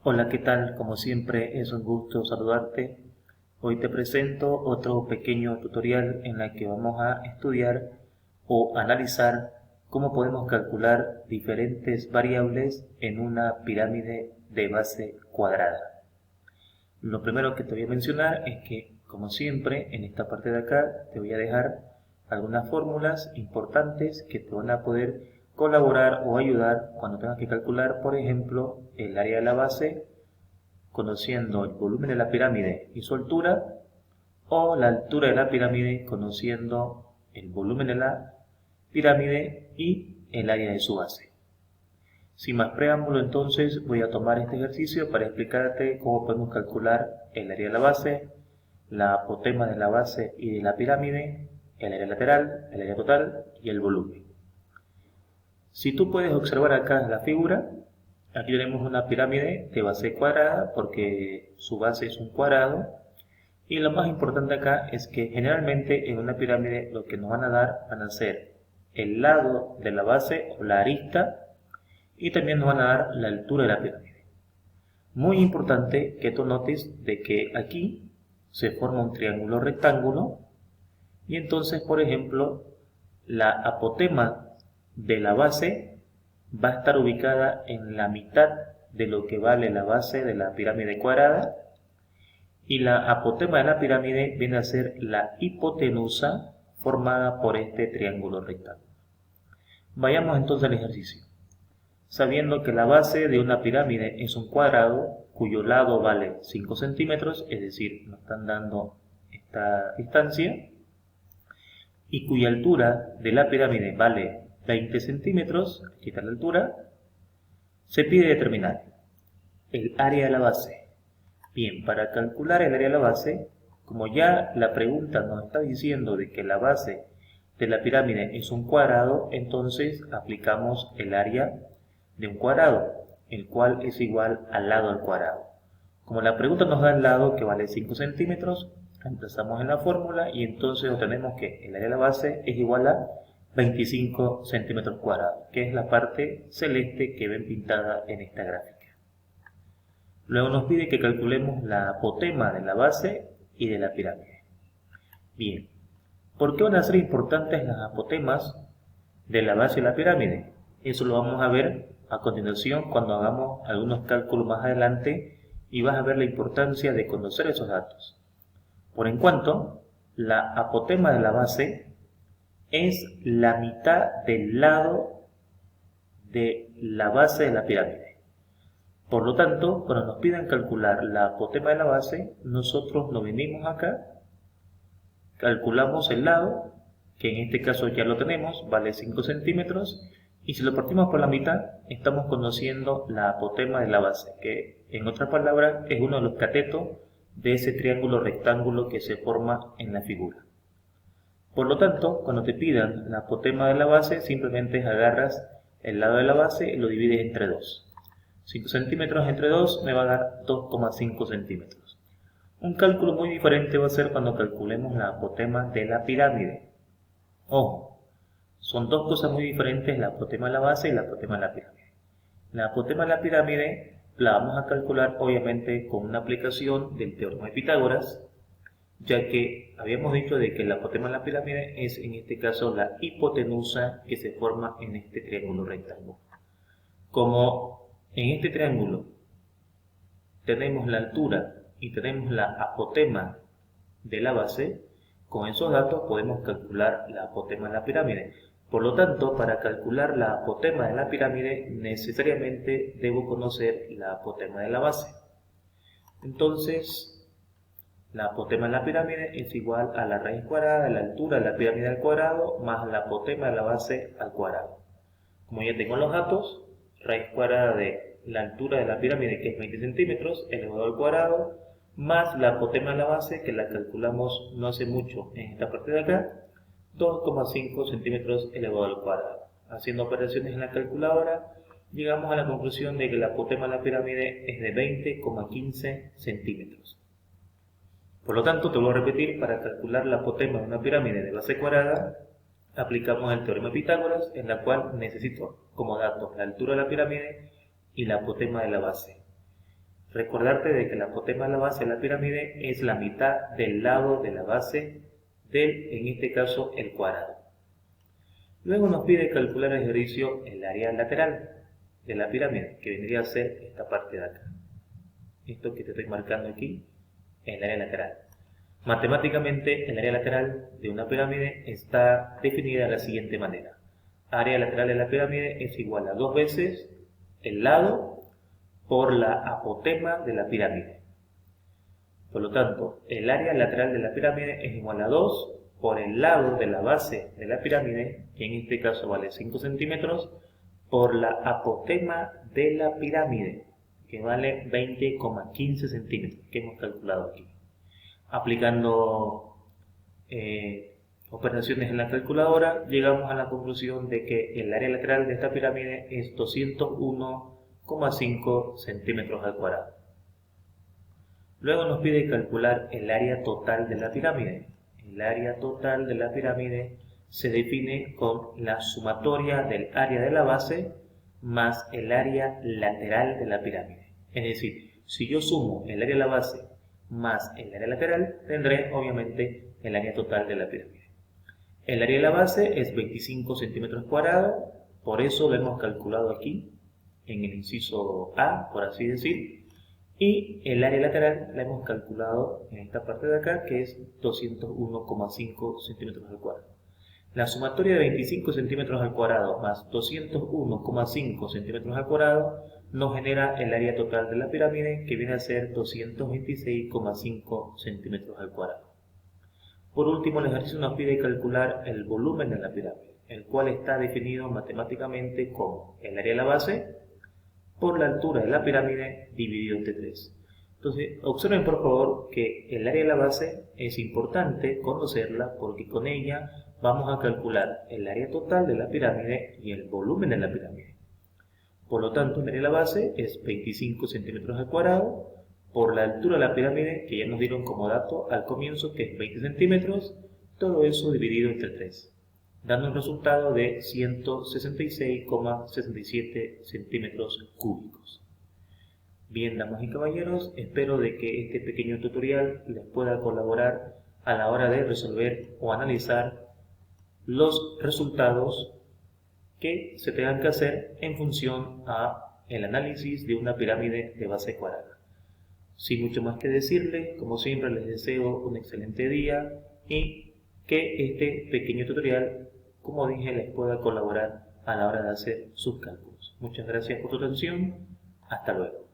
Hola, ¿qué tal? Como siempre es un gusto saludarte. Hoy te presento otro pequeño tutorial en el que vamos a estudiar o analizar cómo podemos calcular diferentes variables en una pirámide de base cuadrada. Lo primero que te voy a mencionar es que, como siempre, en esta parte de acá te voy a dejar algunas fórmulas importantes que te van a poder colaborar o ayudar cuando tengas que calcular, por ejemplo, el área de la base conociendo el volumen de la pirámide y su altura, o la altura de la pirámide conociendo el volumen de la pirámide y el área de su base. Sin más preámbulo, entonces voy a tomar este ejercicio para explicarte cómo podemos calcular el área de la base, la apotema de la base y de la pirámide, el área lateral, el área total y el volumen. Si tú puedes observar acá la figura, aquí tenemos una pirámide de base cuadrada porque su base es un cuadrado. Y lo más importante acá es que generalmente en una pirámide lo que nos van a dar van a ser el lado de la base o la arista y también nos van a dar la altura de la pirámide. Muy importante que tú notes de que aquí se forma un triángulo rectángulo y entonces, por ejemplo, la apotema de la base va a estar ubicada en la mitad de lo que vale la base de la pirámide cuadrada y la apotema de la pirámide viene a ser la hipotenusa formada por este triángulo rectángulo. Vayamos entonces al ejercicio. Sabiendo que la base de una pirámide es un cuadrado cuyo lado vale 5 centímetros, es decir, nos están dando esta distancia, y cuya altura de la pirámide vale 20 centímetros, aquí está la altura, se pide determinar el área de la base. Bien, para calcular el área de la base, como ya la pregunta nos está diciendo de que la base de la pirámide es un cuadrado, entonces aplicamos el área de un cuadrado, el cual es igual al lado al cuadrado. Como la pregunta nos da el lado que vale 5 centímetros, reemplazamos en la fórmula y entonces obtenemos que el área de la base es igual a 25 centímetros cuadrados, que es la parte celeste que ven pintada en esta gráfica. Luego nos pide que calculemos la apotema de la base y de la pirámide. Bien, ¿por qué van a ser importantes las apotemas de la base y la pirámide? Eso lo vamos a ver a continuación cuando hagamos algunos cálculos más adelante y vas a ver la importancia de conocer esos datos. Por en cuanto, la apotema de la base es la mitad del lado de la base de la pirámide. Por lo tanto, cuando nos pidan calcular la apotema de la base, nosotros lo venimos acá, calculamos el lado, que en este caso ya lo tenemos, vale 5 centímetros, y si lo partimos por la mitad, estamos conociendo la apotema de la base, que en otras palabras es uno de los catetos de ese triángulo rectángulo que se forma en la figura. Por lo tanto, cuando te pidan la apotema de la base, simplemente agarras el lado de la base y lo divides entre 2. 5 centímetros entre 2 me va a dar 2,5 centímetros. Un cálculo muy diferente va a ser cuando calculemos la apotema de la pirámide. Ojo, son dos cosas muy diferentes, la apotema de la base y la apotema de la pirámide. La apotema de la pirámide la vamos a calcular obviamente con una aplicación del teorema de Pitágoras, ya que habíamos dicho de que la apotema de la pirámide es en este caso la hipotenusa que se forma en este triángulo rectángulo. Como en este triángulo tenemos la altura y tenemos la apotema de la base, con esos datos podemos calcular la apotema de la pirámide. Por lo tanto, para calcular la apotema de la pirámide, necesariamente debo conocer la apotema de la base. Entonces, la apotema de la pirámide es igual a la raíz cuadrada de la altura de la pirámide al cuadrado más la apotema de la base al cuadrado. Como ya tengo los datos, raíz cuadrada de la altura de la pirámide, que es 20 centímetros, elevado al cuadrado, más la apotema de la base, que la calculamos no hace mucho en esta parte de acá, 2,5 centímetros elevado al cuadrado. Haciendo operaciones en la calculadora, llegamos a la conclusión de que la apotema de la pirámide es de 20,15 centímetros. Por lo tanto, te voy a repetir, para calcular la apotema de una pirámide de base cuadrada, aplicamos el teorema de Pitágoras, en la cual necesito como datos la altura de la pirámide y la apotema de la base. Recordarte de que la apotema de la base de la pirámide es la mitad del lado de la base del, en este caso, el cuadrado. Luego nos pide calcular el ejercicio el área lateral de la pirámide, que vendría a ser esta parte de acá. Esto que te estoy marcando aquí, el área lateral. Matemáticamente, el área lateral de una pirámide está definida de la siguiente manera. Área lateral de la pirámide es igual a 2 veces el lado por la apotema de la pirámide. Por lo tanto, el área lateral de la pirámide es igual a 2 por el lado de la base de la pirámide, que en este caso vale 5 centímetros, por la apotema de la pirámide, que vale 20,15 centímetros, que hemos calculado aquí. Aplicando operaciones en la calculadora, llegamos a la conclusión de que el área lateral de esta pirámide es 201,5 centímetros al cuadrado. Luego nos pide calcular el área total de la pirámide. El área total de la pirámide se define con la sumatoria del área de la base más el área lateral de la pirámide. Es decir, si yo sumo el área de la base más el área lateral, tendré obviamente el área total de la pirámide. El área de la base es 25 centímetros cuadrados, por eso lo hemos calculado aquí, en el inciso A, por así decir, y el área lateral la hemos calculado en esta parte de acá, que es 201,5 centímetros al cuadrado. La sumatoria de 25 centímetros al cuadrado más 201,5 centímetros al cuadrado nos genera el área total de la pirámide, que viene a ser 226,5 centímetros al cuadrado. Por último, el ejercicio nos pide calcular el volumen de la pirámide, el cual está definido matemáticamente como el área de la base por la altura de la pirámide dividido entre 3. Entonces, observen por favor que el área de la base es importante conocerla porque con ella vamos a calcular el área total de la pirámide y el volumen de la pirámide. Por lo tanto, el área de la base es 25 centímetros al cuadrado por la altura de la pirámide, que ya nos dieron como dato al comienzo, que es 20 centímetros, todo eso dividido entre 3, dando un resultado de 166,67 centímetros cúbicos. Bien, damas y caballeros, espero de que este pequeño tutorial les pueda colaborar a la hora de resolver o analizar los resultados que se tengan que hacer en función a el análisis de una pirámide de base cuadrada. Sin mucho más que decirles, como siempre les deseo un excelente día y que este pequeño tutorial, como dije, les pueda colaborar a la hora de hacer sus cálculos. Muchas gracias por su atención. Hasta luego.